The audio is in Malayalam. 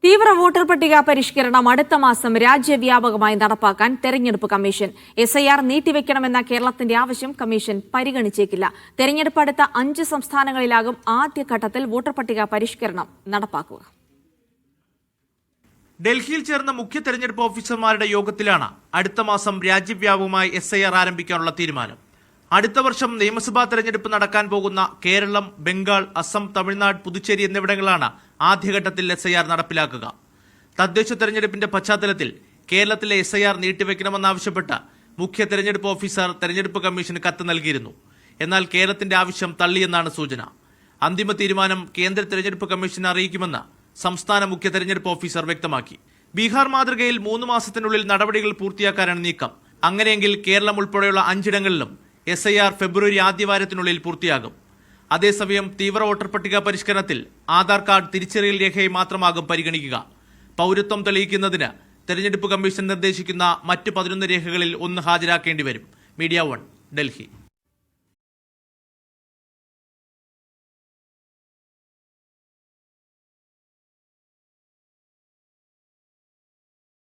തീവ്ര വോട്ടർ പട്ടിക പരിഷ്കരണം അടുത്ത മാസം രാജ്യവ്യാപകമായി നടപ്പാക്കാൻ തെരഞ്ഞെടുപ്പ് കമ്മീഷൻ. SIR നീട്ടിവെക്കണമെന്ന കേരളത്തിന്റെ ആവശ്യം കമ്മീഷൻ പരിഗണിച്ചേക്കില്ല. തെരഞ്ഞെടുപ്പ് അടുത്ത 5 സംസ്ഥാനങ്ങളിലാകും ആദ്യഘട്ടത്തിൽ വോട്ടർ പട്ടിക പരിഷ്കരണം നടപ്പാക്കുക. ഡൽഹിയിൽ ചേർന്ന മുഖ്യ തെരഞ്ഞെടുപ്പ് ഓഫീസർമാരുടെ യോഗത്തിലാണ് അടുത്ത മാസം രാജ്യവ്യാപകമായി SIR ആരംഭിക്കാനുള്ള തീരുമാനം. അടുത്ത വർഷം നിയമസഭാ തെരഞ്ഞെടുപ്പ് നടക്കാൻ പോകുന്ന കേരളം, ബംഗാൾ, അസം, തമിഴ്നാട്, പുതുച്ചേരി എന്നിവിടങ്ങളാണ് ആദ്യഘട്ടത്തിൽ SIR നടപ്പിലാക്കുക. തദ്ദേശ തെരഞ്ഞെടുപ്പിന്റെ പശ്ചാത്തലത്തിൽ കേരളത്തിലെ SIR നീട്ടിവെക്കണമെന്നാവശ്യപ്പെട്ട് മുഖ്യ തെരഞ്ഞെടുപ്പ് ഓഫീസർ തെരഞ്ഞെടുപ്പ് കമ്മീഷന് കത്ത് നൽകിയിരുന്നു. എന്നാൽ കേരളത്തിന്റെ ആവശ്യം തള്ളിയെന്നാണ് സൂചന. അന്തിമ തീരുമാനം കേന്ദ്ര തെരഞ്ഞെടുപ്പ് കമ്മീഷനെ അറിയിക്കുമെന്ന് സംസ്ഥാന മുഖ്യ തെരഞ്ഞെടുപ്പ് ഓഫീസർ വ്യക്തമാക്കി. ബീഹാർ മാതൃകയിൽ 3 മാസത്തിനുള്ളിൽ നടപടികൾ പൂർത്തിയാക്കാനാണ് നീക്കം. അങ്ങനെയെങ്കിൽ കേരളം ഉൾപ്പെടെയുള്ള 5 ഇടങ്ങളിലും SIR ഫെബ്രുവരി ആദ്യവാരത്തിനുള്ളിൽ പൂർത്തിയാകും. അതേസമയം തീവ്ര വോട്ടർ പട്ടിക പരിഷ്കരണത്തിൽ ആധാർ കാർഡ് തിരിച്ചറിയൽ രേഖയെ മാത്രമാകും പരിഗണിക്കുക. പൌരത്വം തെളിയിക്കുന്നതിന് തെരഞ്ഞെടുപ്പ് കമ്മീഷൻ നിർദ്ദേശിക്കുന്ന മറ്റ് 11 രേഖകളിൽ ഒന്ന് ഹാജരാക്കേണ്ടി വരും. മീഡിയ 1, ഡൽഹി.